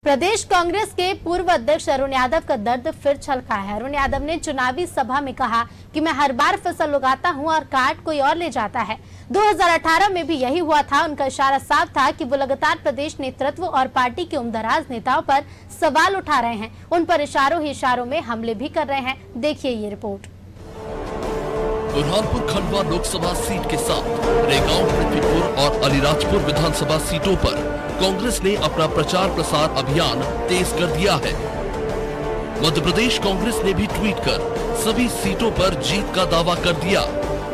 प्रदेश कांग्रेस के पूर्व अध्यक्ष अरुण यादव का दर्द फिर छलका है। अरुण यादव ने चुनावी सभा में कहा कि मैं हर बार फसल उगाता हूं और काट कोई और ले जाता है। 2018 में भी यही हुआ था। उनका इशारा साफ था कि वो लगातार प्रदेश नेतृत्व और पार्टी के उम्रदराज नेताओं पर सवाल उठा रहे हैं, उन पर इशारों ही इशारों में हमले भी कर रहे हैं। देखिए ये रिपोर्ट। बुरहानपुर खंडवा लोकसभा सीट के साथ रेगांव, पृथ्वीपुर और अलीराजपुर विधानसभा सीटों पर कांग्रेस ने अपना प्रचार प्रसार अभियान तेज कर दिया है। मध्य प्रदेश कांग्रेस ने भी ट्वीट कर सभी सीटों पर जीत का दावा कर दिया।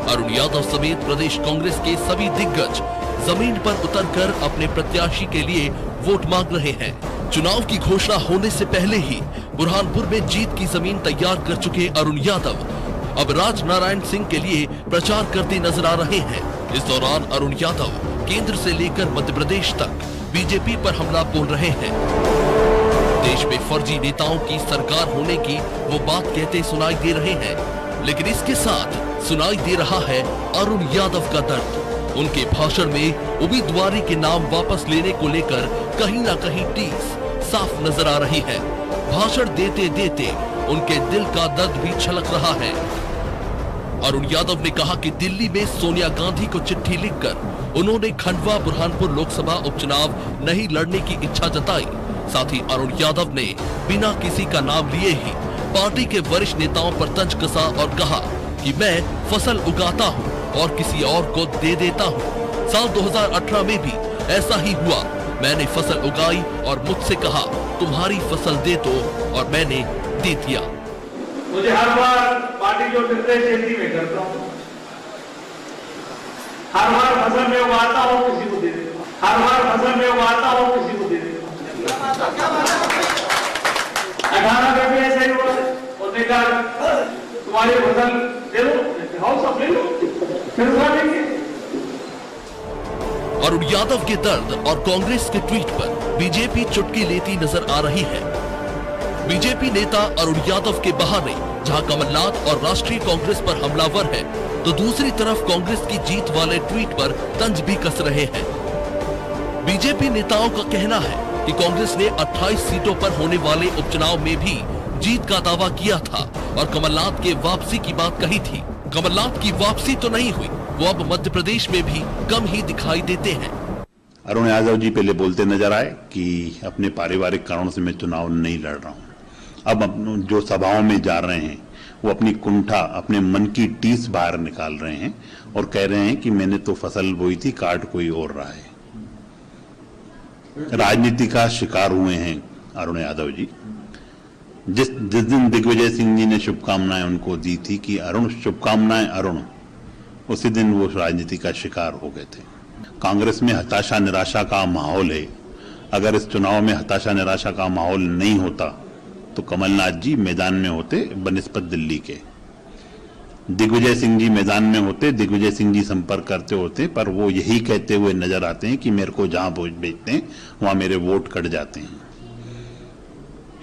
अरुण यादव समेत प्रदेश कांग्रेस के सभी दिग्गज जमीन पर उतरकर अपने प्रत्याशी के लिए वोट मांग रहे हैं। चुनाव की घोषणा होने से पहले ही बुरहानपुर में जीत की जमीन तैयार कर चुके अरुण यादव अब राजनारायण सिंह के लिए प्रचार करते नजर आ रहे हैं। इस दौरान अरुण यादव केंद्र से लेकर मध्य प्रदेश तक बीजेपी पर हमला बोल रहे हैं। देश में फर्जी नेताओं की सरकार होने की वो बात कहते सुनाई दे रहे हैं, लेकिन इसके साथ सुनाई दे रहा है अरुण यादव का दर्द। उनके भाषण में उम्मीदवारी के नाम वापस लेने को लेकर कहीं ना कहीं टीस साफ नजर आ रही है। भाषण देते देते उनके दिल का दर्द भी छलक रहा है। अरुण यादव ने कहा कि दिल्ली में सोनिया गांधी को चिट्ठी लिखकर उन्होंने खंडवा बुरहानपुर लोकसभा उपचुनाव नहीं लड़ने की इच्छा जताई। साथ ही अरुण यादव ने बिना किसी का नाम लिए ही पार्टी के वरिष्ठ नेताओं पर तंज कसा और कहा कि मैं फसल उगाता हूं और किसी और को दे देता हूं। साल 2018 में भी ऐसा ही हुआ। मैंने फसल उगाई और मुझसे कहा तुम्हारी फसल दे दो और मैंने दे दिया। मुझे हर बार पार्टी जो निर्देश देती मैं करता हूँ। हर बार फसल में उगाता हूँ, किसी को दे देता हूँ। हर बार फसल में उगाता हूँ, किसी को दे देता हूँ। 18 में भी ऐसे ही हुआ। उसने कहा तुम्हारी फसल दे दो, हाउस ऑफ ले लो, फिर उगा देंगे। अरुण यादव के दर्द और कांग्रेस के ट्वीट पर बीजेपी चुटकी लेती नजर आ रही है। बीजेपी नेता अरुण यादव के बहाने जहां कमलनाथ और राष्ट्रीय कांग्रेस पर हमलावर है, तो दूसरी तरफ कांग्रेस की जीत वाले ट्वीट पर तंज भी कस रहे हैं। बीजेपी नेताओं का कहना है कि कांग्रेस ने 28 सीटों पर होने वाले उपचुनाव में भी जीत का दावा किया था और कमलनाथ के वापसी की बात कही थी। कमलनाथ की वापसी तो नहीं हुई, वो अब मध्य प्रदेश में भी कम ही दिखाई देते हैं। अरुण यादव जी पहले बोलते नजर आए कि अपने पारिवारिक कारणों से मैं चुनाव नहीं लड़ रहा हूं। अब जो सभाओं में जा रहे हैं वो अपनी कुंठा, अपने मन की टीस बाहर निकाल रहे हैं और कह रहे हैं कि मैंने तो फसल बोई थी, काट कोई और रहा है। राजनीति का शिकार हुए हैं अरुण यादव जी। जिस दिन दिग्विजय सिंह जी ने शुभकामनाएं उनको दी थी कि अरुण शुभकामनाएं अरुण, उसी दिन वो राजनीति का शिकार हो गए थे। कांग्रेस में हताशा निराशा का माहौल है। अगर इस चुनाव में हताशा निराशा का माहौल नहीं होता तो कमलनाथ जी मैदान में होते बनिस्बत दिल्ली के। दिग्विजय सिंह जी मैदान में होते, दिग्विजय सिंह जी संपर्क करते होते, पर वो यही कहते हुए नजर आते हैं कि मेरे को जहां वोट भेजते हैं वहां मेरे वोट कट जाते हैं।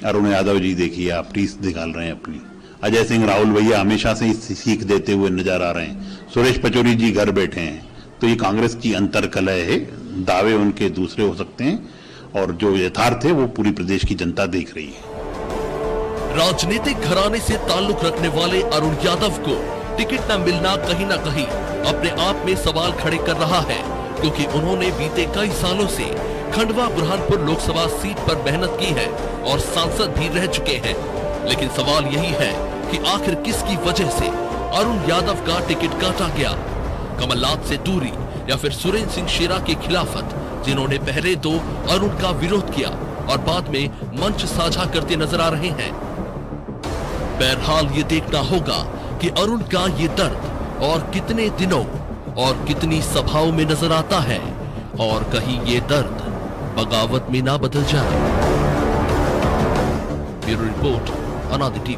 अरुण यादव जी देखिए, आप टीस निकाल रहे हैं अपनी। अजय सिंह राहुल भैया हमेशा से सीख देते हुए नजर आ रहे हैं। सुरेश पचौरी जी घर बैठे हैं। तो ये कांग्रेस की अंतरकलह है। दावे उनके दूसरे हो सकते हैं और जो यथार्थ है वो पूरी प्रदेश की जनता देख रही है। राजनीतिक घराने से ताल्लुक रखने वाले अरुण यादव को टिकट न मिलना कहीं न कहीं अपने आप में सवाल खड़े कर रहा है, क्योंकि उन्होंने बीते कई सालों से खंडवा बुरहानपुर लोकसभा सीट पर मेहनत की है और सांसद भी रह चुके हैं। लेकिन सवाल यही है कि आखिर किसकी वजह से अरुण यादव का टिकट काटा गया? कमलनाथ से दूरी या फिर सुरेंद्र सिंह शेरा की खिलाफत, जिन्होंने पहले तो अरुण का विरोध किया और बाद में मंच साझा करते नजर आ रहे हैं। बहरहाल ये देखना होगा कि अरुण का ये दर्द और कितने दिनों और कितनी सभाओं में नजर आता है और कहीं ये दर्द बगावत में ना बदल जाए। ब्यूरो रिपोर्ट, अनादि टीवी।